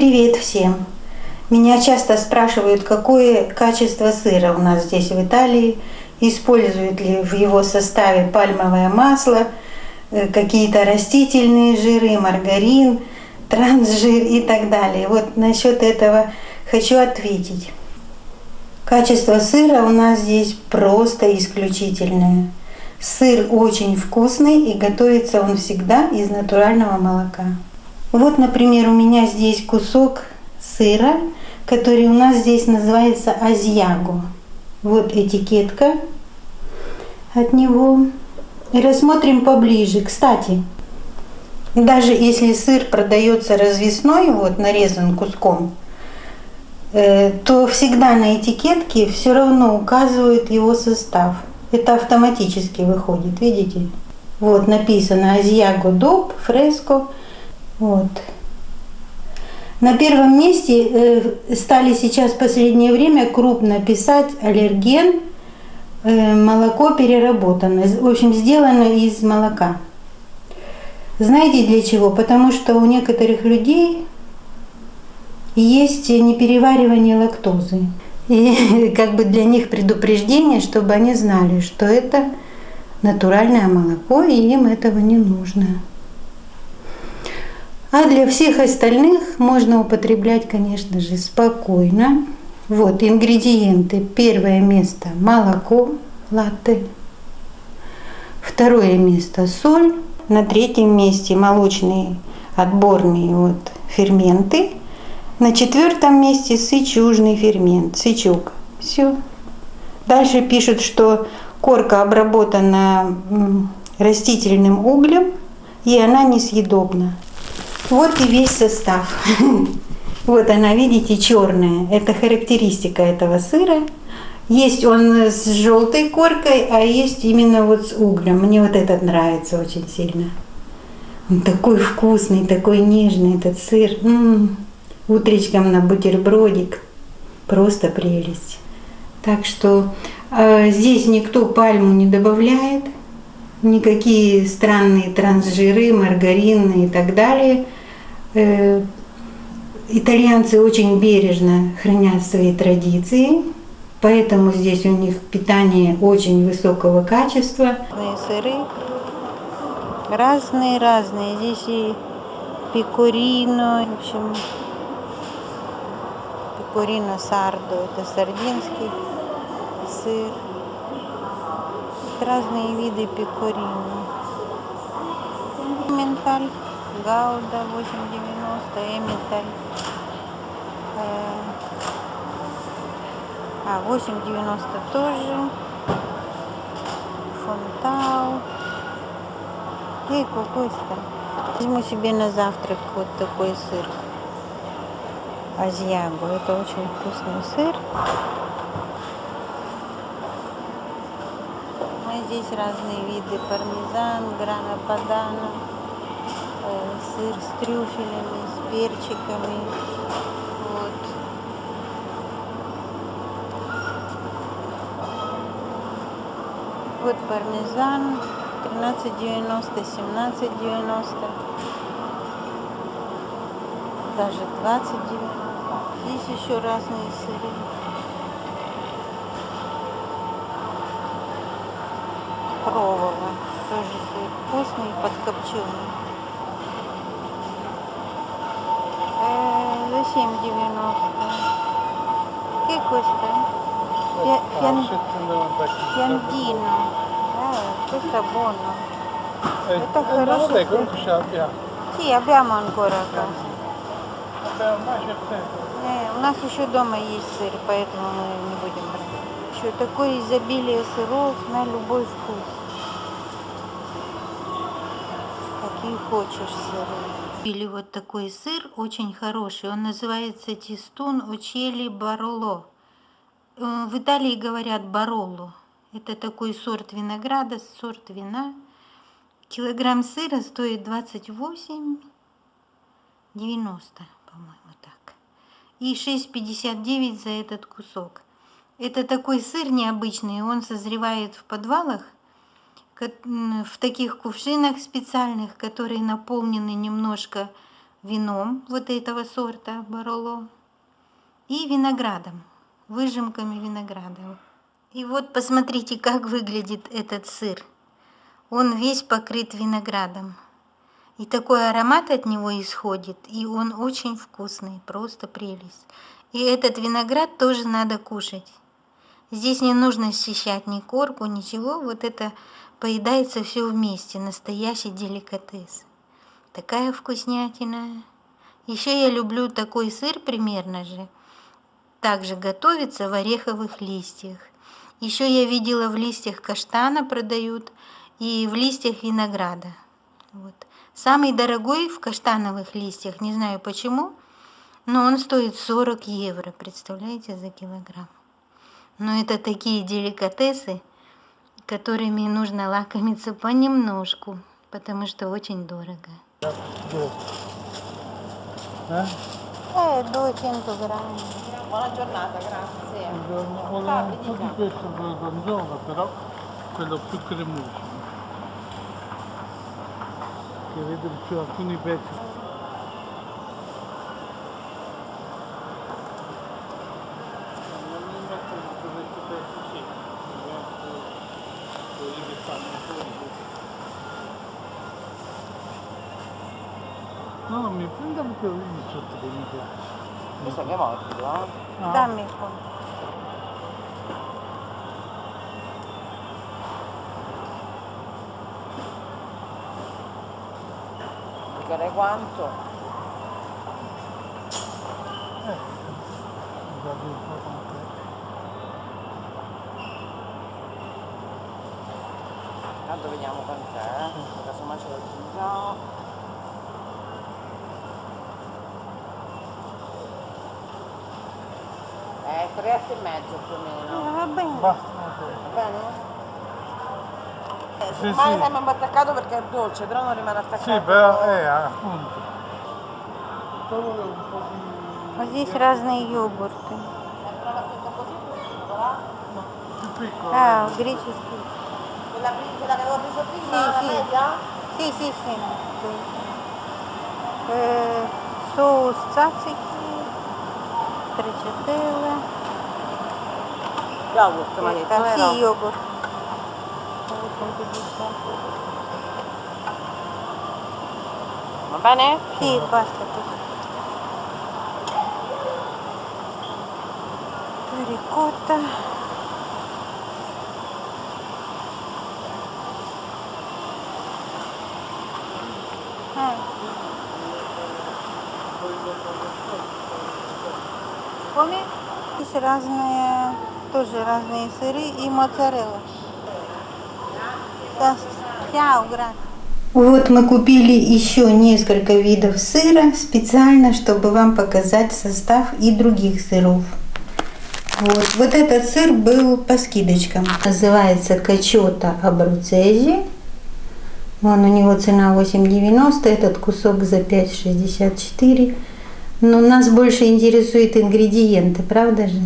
Привет всем! Меня часто спрашивают, какое качество сыра у нас здесь в Италии, используют ли в его составе пальмовое масло, какие-то растительные жиры, маргарин, трансжир и так далее. Вот насчет этого хочу ответить. Качество сыра у нас здесь просто исключительное. Сыр очень вкусный и готовится он всегда из натурального молока. Вот, например, у меня здесь кусок сыра, который у нас здесь называется азиаго. Вот этикетка от него. И рассмотрим поближе. Кстати, даже если сыр продается развесной, вот нарезан куском, то всегда на этикетке все равно указывают его состав. Это автоматически выходит, видите? Вот написано азиаго доп фреско. Вот. На первом месте стали сейчас в последнее время крупно писать аллерген, молоко переработанное, в общем, сделано из молока. Знаете для чего? Потому что у некоторых людей есть непереваривание лактозы. И как бы для них предупреждение, чтобы они знали, что это натуральное молоко, и им этого не нужно. А для всех остальных можно употреблять, конечно же, спокойно. Вот ингредиенты. Первое место – молоко, латте. Второе место – соль. На третьем месте – молочные отборные вот ферменты. На четвертом месте – сычужный фермент, сычуг. Все. Дальше пишут, что корка обработана растительным углем, и она несъедобна. Вот и весь состав. Вот она, видите, черная. Это характеристика этого сыра. Есть он с желтой коркой, а есть именно вот с углем. Мне вот этот нравится очень сильно. Он такой вкусный, такой нежный этот сыр. Утречком на бутербродик. Просто прелесть. Так что здесь никто пальму не добавляет. Никакие странные трансжиры, маргарины и так далее. Итальянцы очень бережно хранят свои традиции, поэтому здесь у них питание очень высокого качества. Сыры разные. Здесь и пекорино, в общем, пекорино сардо, это сардинский сыр. Разные виды пекорино. Менталь, гауда 8,90, эменталь 8,90 тоже. Фонтау. И какой-то. Возьму себе на завтрак вот такой сыр. Азиаго. Это очень вкусный сыр. Здесь разные виды: пармезан, грана падано, сыр с трюфелями, с перчиками. Вот. Вот пармезан 13,90, 17,90, даже 20,90. Здесь еще разные сыры. Провола, тоже сыр вкусный, подкопченый. За 7,90. Che questo? Piantino. Questo è buono. Это хороший сыр. Sì, abbiamo ancora a casa. У нас еще дома есть сыр, поэтому мы не будем брать. Еще такое изобилие сыров на любой вкус. Какие хочешь сыры. Или вот такой сыр очень хороший. Он называется тестун очели бароло. В Италии говорят бароло. Это такой сорт винограда, сорт вина. Килограмм сыра стоит 28,90, по-моему, так. И 6,59 за этот кусок. Это такой сыр необычный, он созревает в подвалах, в таких кувшинах специальных, которые наполнены немножко вином вот этого сорта Бароло и виноградом, выжимками винограда. И вот посмотрите, как выглядит этот сыр. Он весь покрыт виноградом. И такой аромат от него исходит, и он очень вкусный, просто прелесть. И этот виноград тоже надо кушать. Здесь не нужно счищать ни корку, ничего, вот это поедается все вместе, настоящий деликатес. Такая вкуснятина. Еще я люблю такой сыр примерно же. Также готовится в ореховых листьях. Еще я видела, в листьях каштана продают и в листьях винограда. Вот. Самый дорогой в каштановых листьях, не знаю почему, но он стоит 40 евро, представляете, за килограмм. Но это такие деликатесы, которыми нужно лакомиться понемножку, потому что очень дорого. 200 grammi. Buona giornata, grazie. Volevo un po' di questo gorgonzola, però quello più cremoso. Che vedo su alcuni pezzi. Non mi mettono su questi pezzi, sì. Mi metto quelli che fanno un po' di questo. No, non mi prenda perché ho lì sotto che mi piace. Questo che è morbido, eh? No. Dammi qua. Perché quanto? Guardi un po' con te. Tanto vediamo quant'è, casomai ce lo aggiungiamo. €3,5 più o meno. Va bene. Basta. Va bene? Sì, Rimane sì. sempre un po' attaccato perché è dolce, però non rimane attaccato. Sì, però appunto. Poi volevo un po' di... Вот здесь разные йогурты. Prova questa così, voilà. più piccolo. А, греческий. Quella che avevo preso prima, Sì, la sì. media? Sì. Соус цацики, stracciatelle. Yogurt, mi ha detto, Sì, vero? йогурт. Va bene? Sì, basta così. Ricotta. Коми. Здесь разные, тоже разные сыры и моцарелла. Ciao, grazie. Вот мы купили еще несколько видов сыра специально, чтобы вам показать состав и других сыров. Вот этот сыр был по скидочкам. Называется Качота Абруцези. Вон у него цена 8,90, этот кусок за 5,64. Но нас больше интересуют ингредиенты, правда же?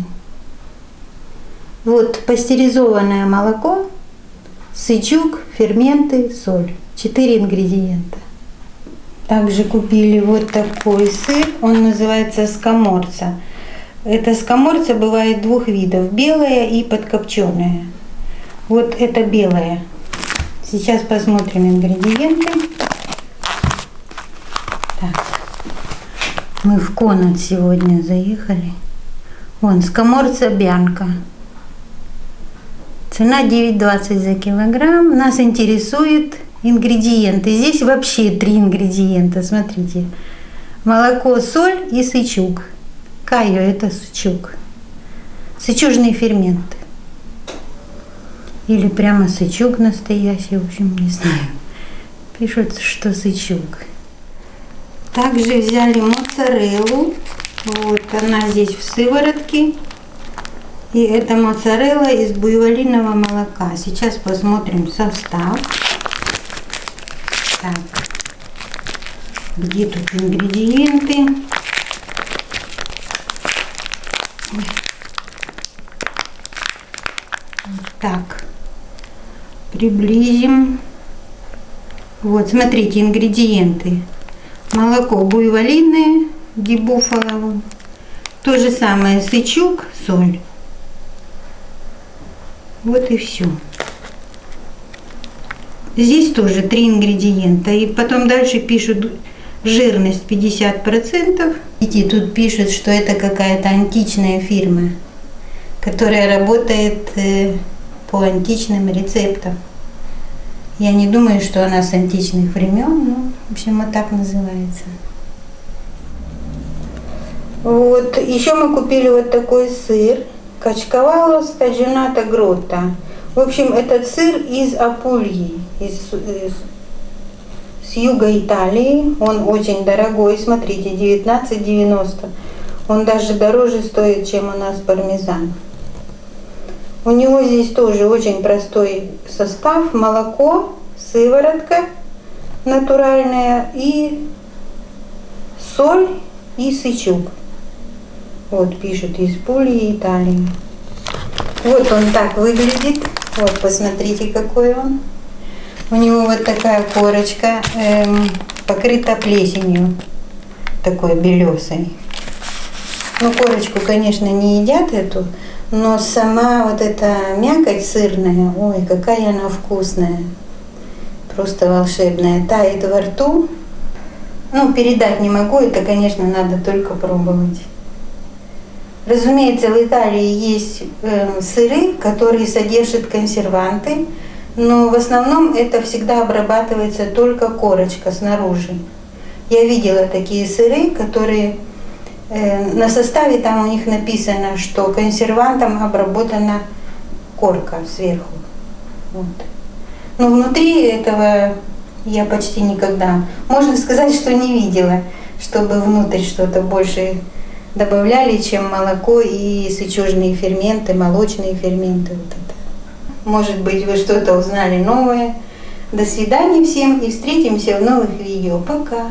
Вот пастеризованное молоко, сычук, ферменты, соль. 4 ингредиента. Также купили вот такой сыр, он называется скаморца. Это скаморца бывает двух видов, белая и подкопченая. Вот это белая. Сейчас посмотрим ингредиенты. Так. Мы в Конат сегодня заехали. Вон, скаморца бянка. Цена 9,20 за килограмм. Нас интересует ингредиенты. Здесь вообще 3 ингредиента. Смотрите. Молоко, соль и сычук. Кайо это сычук. Сычужные ферменты. Или прямо сычук настоящий. В общем, не знаю. Пишут, что сычук. Также взяли моцареллу. Вот она здесь в сыворотке. И это моцарелла из буйволиного молока. Сейчас посмотрим состав. Так. Где тут ингредиенты? Ой. Вот так. Приблизим. Вот, смотрите, ингредиенты. Молоко буйволиное, гибуфало. То же самое сычук, соль. Вот и все. Здесь тоже 3 ингредиента. И потом дальше пишут жирность 50%. И тут пишут, что это какая-то античная фирма, которая работает по античным рецептам. Я не думаю, что она с античных времен, но, в общем, вот так называется. Вот, еще мы купили вот такой сыр, качкавало стагионата грота. В общем, этот сыр из Апульи, с юга Италии. Он очень дорогой, смотрите, 19,90. Он даже дороже стоит, чем у нас пармезан. У него здесь тоже очень простой состав. Молоко, сыворотка натуральная и соль и сычук. Вот пишут из Пули, Италии. Вот он так выглядит. Вот посмотрите, какой он. У него вот такая корочка, покрыта плесенью, такой белесой. Ну, корочку, конечно, не едят эту, но сама вот эта мякоть сырная, ой, какая она вкусная. Просто волшебная. Тает во рту. Ну, передать не могу, это, конечно, надо только пробовать. Разумеется, в Италии есть сыры, которые содержат консерванты, но в основном это всегда обрабатывается только корочка снаружи. Я видела такие сыры, которые на составе там у них написано, что консервантом обработана корка сверху. Вот. Но внутри этого я почти никогда, можно сказать, что не видела, чтобы внутрь что-то больше добавляли, чем молоко и сычужные ферменты, молочные ферменты. Вот это. Может быть, вы что-то узнали новое. До свидания всем и встретимся в новых видео. Пока!